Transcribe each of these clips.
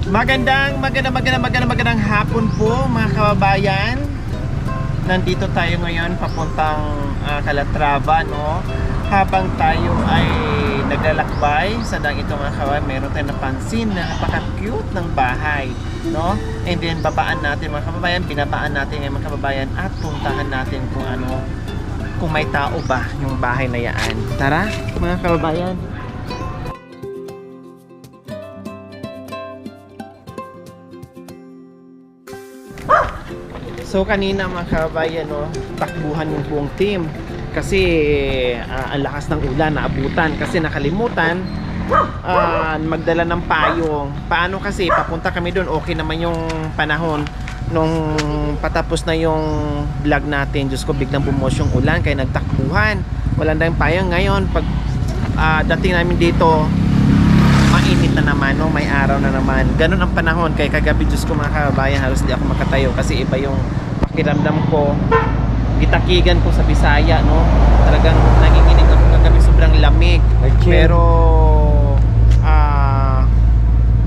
Magandang hapon po mga kababayan. Nandito tayo ngayon papuntang Calatrava, no? Habang tayo ay naglalakbay sa dang ito mga kababayan, meron tayong napansin na napaka-cute ng bahay, no? And then babaan natin mga kababayan, binabaan natin ngayon mga kababayan at puntahan natin kung may tao ba yung bahay na yan. Tara mga kababayan. So kanina mga kababayan, no, takbuhan yung buong team kasi ang lakas ng ulan, naabutan kasi nakalimutan magdala ng payong. Paano kasi papunta kami doon, okay naman yung panahon nung patapos na yung vlog natin. Diyos ko, biglang bumuhos yung ulan kaya nagtakbuhan, wala na yung payong. Ngayon pag dating namin dito, mainit na naman, no? May araw na naman. Ganun ang panahon. Kaya kagabi, Diyos ko mga kababayan, halos di ako makatayo kasi iba yung pakiramdam ko. Gitakigan ko sa Bisaya, no? Talagang nanginginig ako kagabi, sobrang lamig. Pero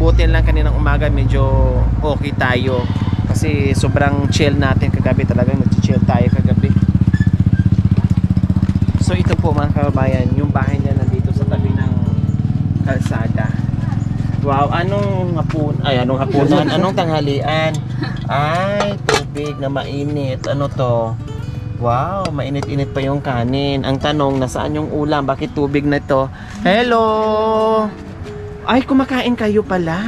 buti lang kaninang umaga medyo okay tayo kasi sobrang chill natin kagabi. Talagang nag-chill tayo kagabi. So ito po mga kababayan, yung bahay niya nandito sa tabi ng kalsada. Wow, anong hapunan? Anong tanghalian? Ay, tubig na mainit. Ano to? Wow, mainit-init pa yung kanin. Ang tanong, nasaan yung ulam? Bakit tubig na to? Hello! Ay, kumakain kayo pala.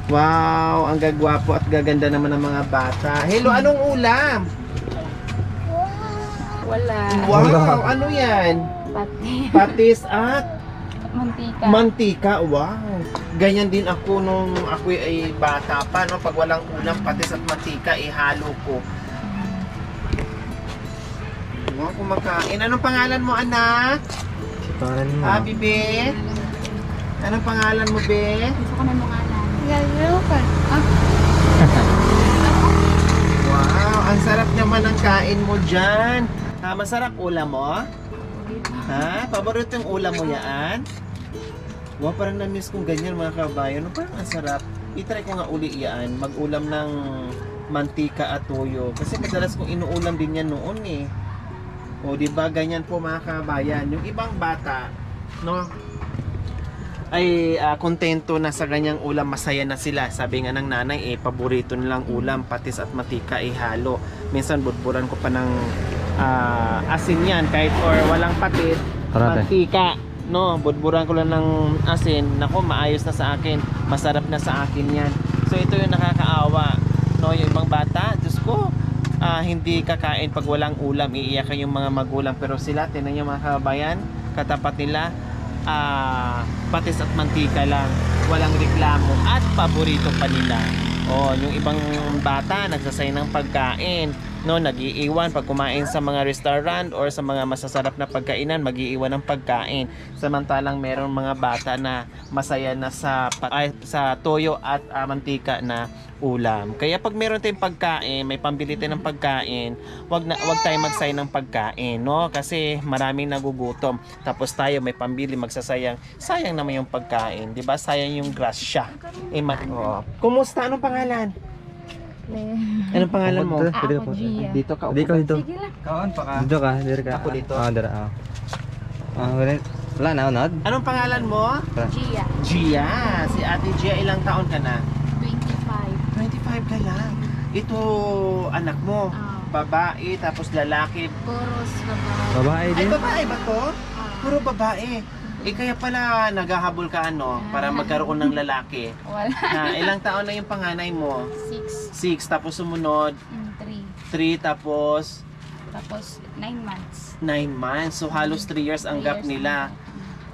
Wow, ang gagwapo at gaganda naman ng mga bata. Hello, anong ulam? Wala. Wow, ano yan? Pati. Patis at Mantika. mantika. Wow. Ganyan din ako nung ako ay bata pa, no? Pag walang ulam, patis at mantika, ihalo ko. Wow, kumakain. Anong pangalan mo, anak? Pangalan mo? Bibe? Anong pangalan mo, Be? Gusto ko na yung mga alam. Galo ka. Wow, ang sarap naman ng kain mo dyan. Masarap ulam mo? Ha? Paborito yung ulam mo yan? Wow, parang na-miss kong ganyan mga kabayan. No, parang ang sarap. I-try ko nga uli yan. Mag-ulam ng mantika at toyo. Kasi madalas kong inuulam din yan noon eh. O diba, ganyan po mga kabayan. Yung ibang bata, no, ay kontento na sa ganyang ulam, masaya na sila. Sabi nga ng nanay, paborito nilang ulam, patis at mantika, halo. Minsan budburan ko pa ng asin yan, kahit or walang patis, mantika, no, budburan ko lang ng asin. Nako, maayos na sa akin, masarap na sa akin yan. So ito yung nakakaawa, no, yung ibang bata, Diyos ko, hindi kakain pag walang ulam, iiyak yung mga magulang. Pero sila, tinan niyo mga kababayan, katapat nila, patis at mantika lang, walang reklamo at paborito pa nila. Yung ibang bata nagsasay ng pagkain, no, nagiiwan pag kumain sa mga restaurant or sa mga masasarap na pagkainan, magiiwan ng pagkain. Samantalang meron mga bata na masaya na sa toyo at mantika na ulam. Kaya pag meron tayong pagkain, may pambili tayo ng pagkain, wag tayong magsayang ng pagkain, no? Kasi maraming nagugutom. Tapos tayo may pambili, magsasayang. Sayang naman yung pagkain, 'di ba? Sayang yung grasya. Kumusta? Anong pangalan? Anong pangalan mo? Ako, Gia. Dito ka. Dito, dito. Sige lang. Kaon pa ka. Dito ka, dito ka. Ako dito. Dito. Wala na, unod? Anong pangalan mo? Gia. Gia. Si Ate Gia, ilang taon ka na? 25. 25 ka lang. Ito, anak mo. Babae, tapos lalaki. Puros babae. Babae Ay, din? babae ba to? Puro babae. Kaya pala naghahabol ka, ano, para magkaroon ng lalaki. Wala. Ilang taon na yung panganay mo? 6. 6, tapos sumunod 3. 3, tapos Tapos 9 months. 9 months. So halos 3 years ang gap nila.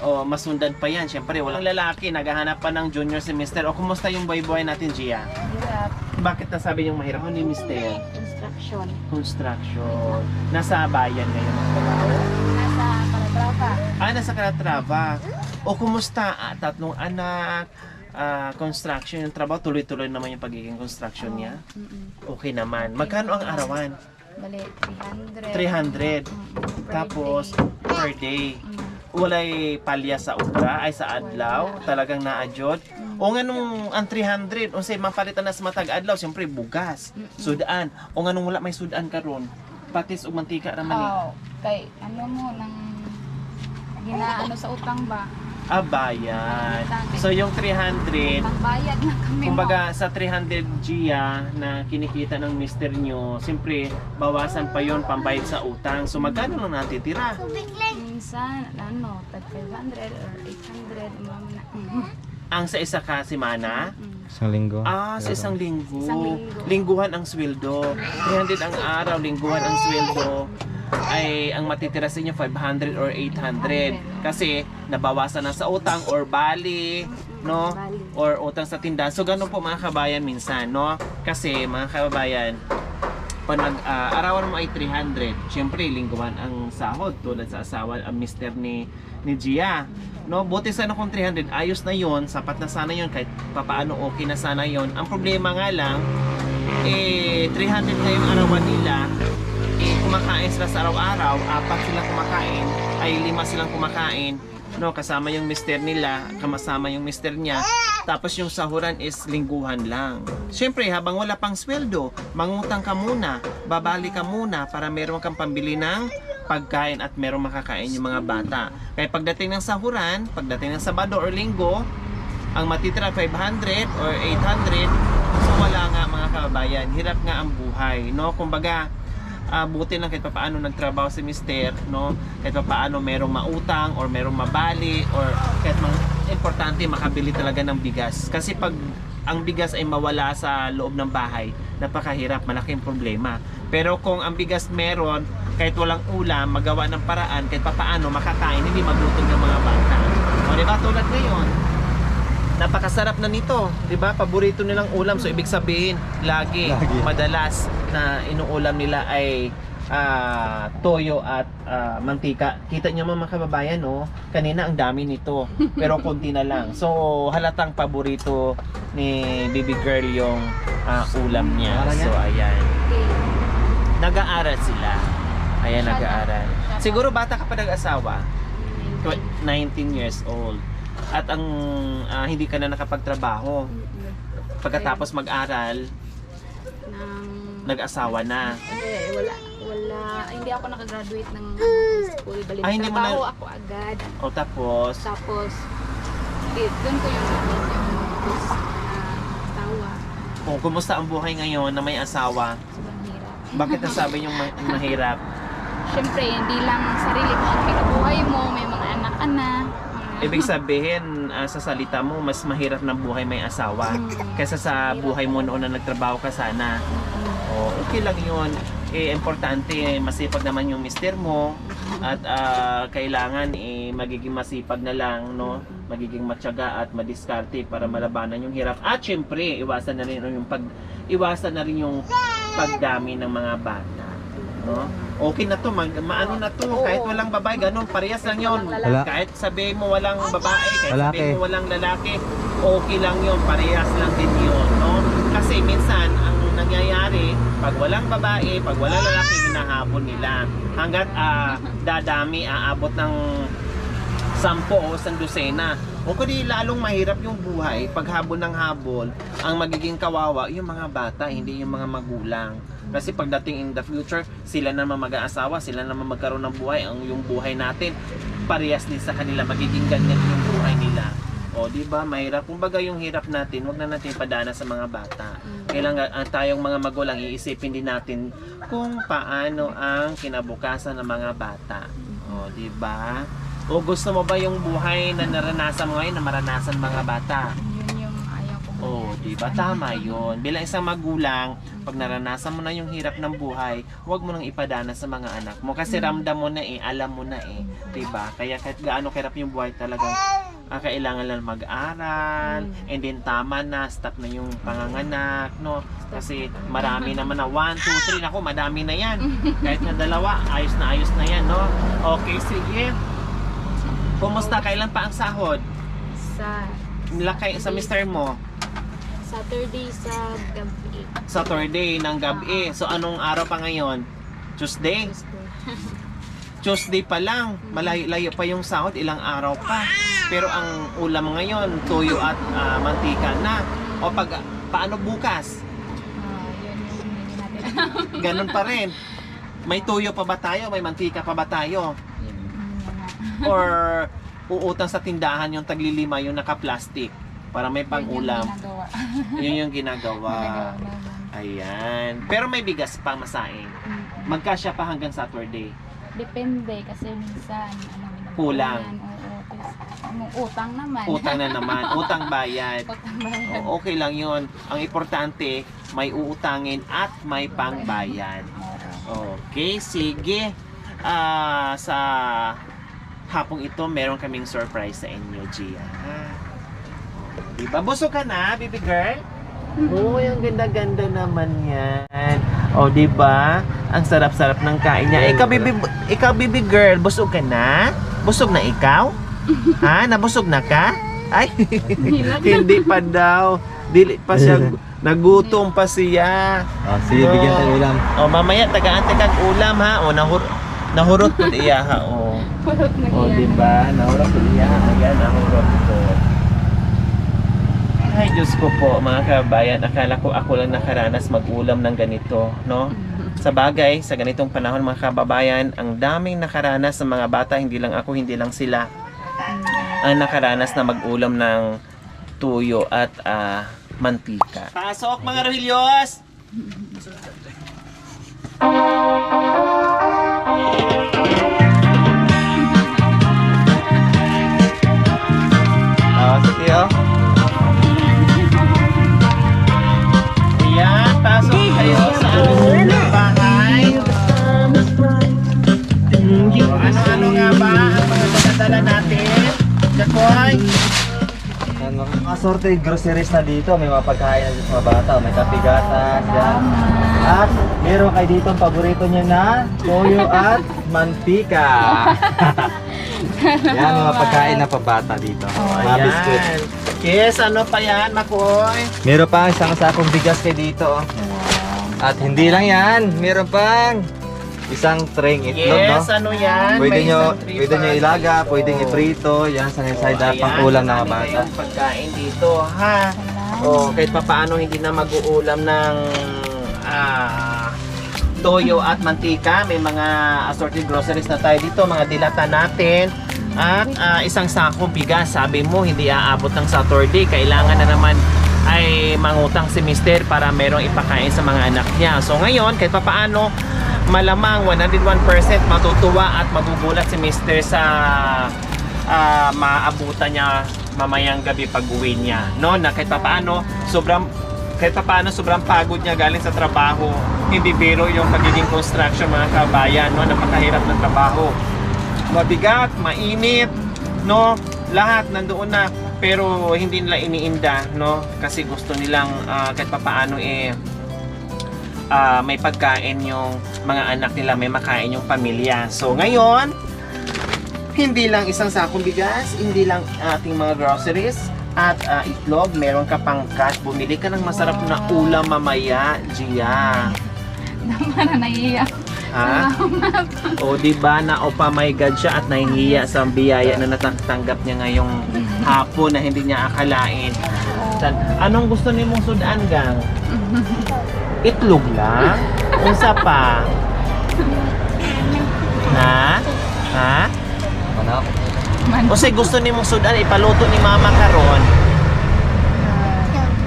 Masundan pa yan. Siyempre, walang lalaki. Naghahanap pa ng junior semester. Kumusta yung boy natin, Gia? Hirap. Bakit nasabi yung mahirap? Ano yung mister? Construction. Construction. Nasa bayan ngayon. Nasa Calatrava. Nasa Calatrava. Kumusta? 3 anak. Construction yung trabaho. Tuloy-tuloy naman yung pagiging construction niya. Okay naman. Magkano ang arawan? Bali, 300. 300. Per Tapos, day. per day. walay palya sa uga ay sa adlaw, talagang naadjod. O nga nung ang 300, unsay mapalitan na sa matag adlaw, siyempre bugas, sudan. O nga nung wala may sudan karon, patis ug mantika ra man ni. Oh, kay ano mo nang ginaano sa utang ba? Bayad. So yung 300, Nagbayad na kami. kumbaga sa 300 Gia na kinikita ng mister nyo, siyempre bawasan pa yon pambayad sa utang. So magkano lang natitira? Minsan, ano, tag 500 or 800, umama na. Ang sa isa ka semana? Isang linggo. Sa isang linggo. Isang linggo. Lingguhan ang sweldo. 300 ang araw, lingguhan ang sweldo. Ay ang matitira sa inyo 500 or 800 kasi nabawasan na sa utang or bali, no? Or utang sa tindahan. So ganun po mga kabayan minsan, no? Kasi mga kabayan, pag arawan mo ay 300, syempre lingguhan ang sahod tulad sa asawa ang mister ni Gia. No, buti sana kung 300, ayos na 'yon, sapat na sana 'yon kahit papaano okay na sana 'yon. Ang problema nga lang 300 na yung arawan nila. Kumakain sila sa araw-araw, 4 sila kumakain, ay 5 silang kumakain, no, kasama yung mister nila, kasama yung mister niya. Tapos yung sahuran is lingguhan lang. Siyempre, habang wala pang sweldo, mangutang ka muna, babali ka muna para meron kang pambili ng pagkain at meron makakain yung mga bata. Kaya pagdating ng sahuran, pagdating ng Sabado or Linggo, ang matitira 500 or 800, so wala nga mga kababayan, hirap nga ang buhay, no? Kumbaga, buti lang kahit paano nagtrabaho si mister, no? Kahit paano merong mautang or merong mabali or kahit importante makabili talaga ng bigas. Kasi pag ang bigas ay mawala sa loob ng bahay, napakahirap, malaking problema. Pero kung ang bigas meron, kahit walang ulam, magawa ng paraan, kahit paano makakain, hindi magutom ng mga bata. O diba, tulad ngayon, napakasarap na nito, 'di ba? Paborito nilang ulam, so ibig sabihin lagi. Madalas na inuulam nila ay toyo at mantika. Kita niyo mga kababayan, no? Kanina ang dami nito, pero konti na lang. So halatang paborito ni baby girl yung ulam niya. So ayan. Nag-aaral sila. Ayan, nag-aaral. Siguro bata ka pa nag-asawa. 19 years old. At ang hindi ka na nakapagtrabaho. Pagkatapos mag-aral, nag-asawa na. Wala. Hindi ako nakagraduate ng school. Balik Hindi mo trabaho na... ako agad. O tapos, Doon ko yung asawa. o kumusta ang buhay ngayon na may asawa? Sobrang hirap. Bakit nasabi yung mahirap? Siyempre, hindi lang sarili mo ang kinabuhay mo. May mga anak ka na. Ibig sabihin, sa salita mo, mas mahirap ng buhay may asawa kaysa sa buhay mo noon na nagtrabaho ka sana. O, okay lang yun. Importante, masipag naman yung mister mo at kailangan magiging masipag na lang, no? Magiging matyaga at madiskarte para malabanan yung hirap. At syempre, iwasan na rin yung pagdami ng mga bata, no? Okay na to, maano na to, kahit walang babae, ganun, parehas lang yun. Wala. Kahit sabihin mo walang babae, kahit Lalaki. sabihin mo walang lalaki, okay lang yun, parehas lang din yun, no? Kasi minsan, ang nangyayari, pag walang babae, pag walang lalaki, hinahabol nila. Hanggat dadami, aabot ng 10 o 100. O kundi lalong mahirap yung buhay, paghabol ng habol, ang magiging kawawa, yung mga bata, hindi yung mga magulang. Kasi pagdating in the future, sila naman mag-aasawa, sila naman magkaroon ng buhay. Yung buhay natin, parehas din sa kanila, magiging ganyan yung buhay nila. O, di ba? Mahirap. Kumbaga yung hirap natin, wag na natin padana sa mga bata. Kailangan tayong mga magulang, iisipin din natin kung paano ang kinabukasan ng mga bata. O, di ba? O gusto mo ba yung buhay na naranasan mo ngayon na maranasan mga bata? Yun yung ayaw ko. Oh, di ba? Tama yun. Bilang isang magulang, pag naranasan mo na yung hirap ng buhay, huwag mo nang ipadana sa mga anak mo. Kasi ramdam mo na alam mo na di ba? Kaya kahit gaano kahirap yung buhay talagang kailangan lang mag-aral, and then tama na, stop na yung panganganak, no? Kasi marami naman na 1, 2, 3, ako madami na yan. Kahit na 2, ayos na yan, no? Okay, sige. Kumusta? Kailan pa ang sahod? Sa mister mo? Saturday sa gabi. Saturday ng gabi. So anong araw pa ngayon? Tuesday? Tuesday pa lang, malayo pa yung sahod, ilang araw pa. Pero ang ulam ngayon, tuyo at mantika na. O paano bukas? Yun yung hindi natin. Ganun pa rin. May tuyo pa ba tayo? May mantika pa ba tayo? Yun nga. Or uutang sa tindahan yung taglilima, yung naka-plastic para may pang-ulam. Ginagawa. Yun yung ginagawa. Ayan. Pero may bigas pa masaing. Magkasya pa hanggang Saturday. Depende kasi minsan Kulang. Oo. Tapos, utang naman. Utang na naman. Utang bayad. Utang bayad. O, okay lang yun. Ang importante, may uutangin at may pangbayad. Okay, sige. Sa hapong ito, meron kaming surprise sa inyo, Gia. Diba? Busog ka na, baby girl? Uy, ang ganda-ganda naman yan. O, diba? Ang sarap-sarap ng kain niya. Ikaw, baby girl, busog ka na? Busog na ikaw? Ha? Nabusog na ka? Ay, hindi pa daw. Dili pa siya. Nagutom pa siya. Oh, sige, bigyan tayo ulam. O, mamaya, tagaan-tag ulam, ha? O, nahurot ko iya, ha? O, Purot na o yan. diba? Nahurot ko iya. Ayan, nahurot ko. Ay, Diyos ko po, mga kabayan, akala ko ako lang nakaranas mag-ulam ng ganito, no? Sa bagay, sa ganitong panahon, mga kababayan, ang daming nakaranas ng mga bata, hindi lang ako, hindi lang sila, ang nakaranas na mag-ulam ng tuyo at mantika. Pasok, mga Rohilios! Sige, oh. Ayan, pasok kayo sa aming bahay. Ano-ano nga ba ang pagdadala natin? Jacoy? Mga sorted groceries na dito. May mga pagkain na dito sa mga bata. May kapigatas, yan. At meron kayo dito ang paborito niya na toyo at mantika. Yan, mga pagkain na pabata dito. Mga biskuit. Ayan. Yes, ano pa yan, Makoy? Meron pa isang sakong bigas kayo dito. Oh. At hindi lang yan. Meron pang isang tray itlog, no? Yes, ano yan? Pwede May nyo, isang tray pwede nyo pa. ilaga, Oo. pwede nyo prito. Yan, sa side Ayan, pang ulam ng mga marami bata. kayong pagkain dito, ha? O, kahit pa paano hindi na mag-uulam ng toyo at mantika. May mga assorted groceries na tayo dito, mga dilata natin. At isang sako bigas, sabi mo hindi aabot ng Saturday. Kailangan na naman ay mangutang si Mister para merong ipakain sa mga anak niya. So ngayon, kahit papaano, malamang 101% matutuwa at magugulat si Mister sa maabutan niya mamayang gabi pag-uwi niya. No? Na kahit papaano, sobrang pagod niya galing sa trabaho. Hindi biro yung pagiging construction, mga kabayan. No? Napakahirap ng trabaho. Mabigat, mainit, no? Lahat nandoon na, pero hindi nila iniinda, no? Kasi gusto nilang kahit papaano may pagkain yung mga anak nila, may makain yung pamilya. So ngayon, hindi lang isang sakong bigas, hindi lang ating mga groceries at itlog, meron ka pang cash. Bumili ka ng masarap na ulam mamaya, Gia. Naman na nahiya. Ha? O diba na my God siya at nahihiya sa biyaya na natatanggap niya ngayong hapon na hindi niya akalain. Anong gusto ni mong sudan, gang? Itlog lang? Unsa pa? Ha? Ha? Manok. O say gusto ni mong sudan, ipaluto ni mama karon.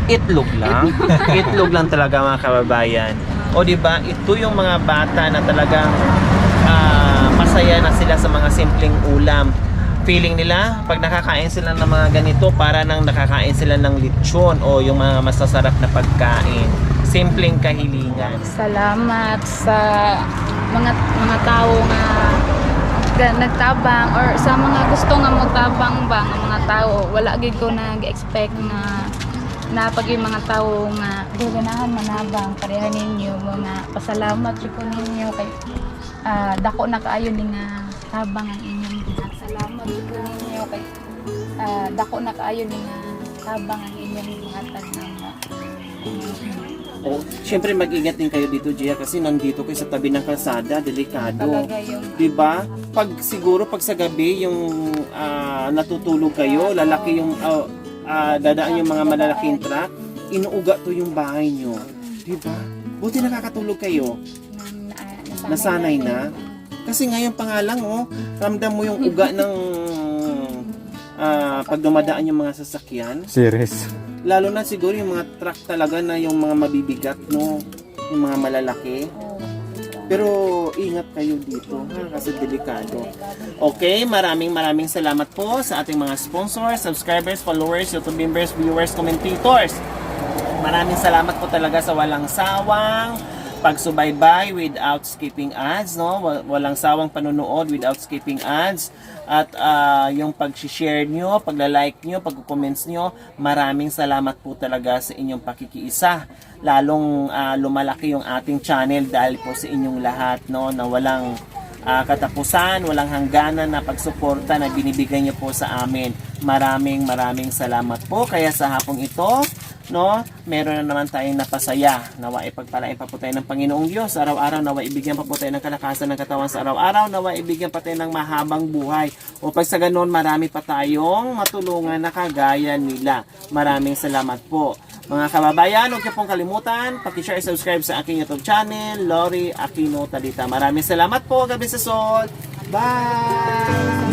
Itlog lang? Itlog lang talaga, mga kababayan. O diba, ito yung mga bata na talagang masaya na sila sa mga simpleng ulam. Feeling nila, pag nakakain sila ng mga ganito, para nang nakakain sila ng lechon o yung mga masasarap na pagkain. Simpleng kahilingan. Salamat sa mga tao nga nagtabang or sa mga gusto nga magtabang ba ng mga tao. Wala gid ko nag-expect na pag yung mga tao nga gaganahan manabang pareha ninyo mga pasalamat jud ko ninyo kay dako na kaayo ni nga tabang ang inyong salamat jud ko ninyo kay dako na kaayo ni nga tabang ang inyong ihatag ng Oh, syempre mag-ingat din kayo dito, Gia, kasi nandito kayo sa tabi ng kalsada, delikado. talaga yung 'Di ba? Pag siguro pag sa gabi yung natutulog kayo, lalaki yung dadaan yung mga malalaking truck, inuuga to yung bahay nyo. 'Di ba? Buti nakakatulog kayo. Nasanay na. Kasi ngayon pa nga lang, ramdam mo yung uga ng pag dumadaan yung mga sasakyan. Serious. Lalo na siguro yung mga truck talaga na yung mga mabibigat, no? Yung mga malalaki. Pero ingat kayo dito, ha? Kasi delikado. Okay, maraming salamat po sa ating mga sponsors, subscribers, followers, YouTube members, viewers, commentators. Maraming salamat po talaga sa walang sawang pagsubaybay without skipping ads, no? Walang sawang panonood without skipping ads. At yung pag-share nyo, pagla-like nyo, pag-comments nyo, maraming salamat po talaga sa inyong pakikiisa. Lalong lumalaki yung ating channel dahil po sa inyong lahat, no? Na walang katapusan, walang hangganan na pagsuporta na binibigay nyo po sa amin. Maraming salamat po. Kaya sa hapong ito, no, meron na naman tayong napasaya. Nawa ipagpalain pa po tayo ng Panginoong Diyos. Araw-araw nawa ibigyan pa po tayo ng kalakasan ng katawan sa araw-araw. Nawa ibigyan pa tayo ng mahabang buhay. O pag sa ganun, marami pa tayong matulungan na kagaya nila. Maraming salamat po. Mga kababayan, huwag niyo pong kalimutan, paki-share, subscribe sa aking YouTube channel, Lori Aquino Talita. Maraming salamat po, Gabi sa Sol. Bye!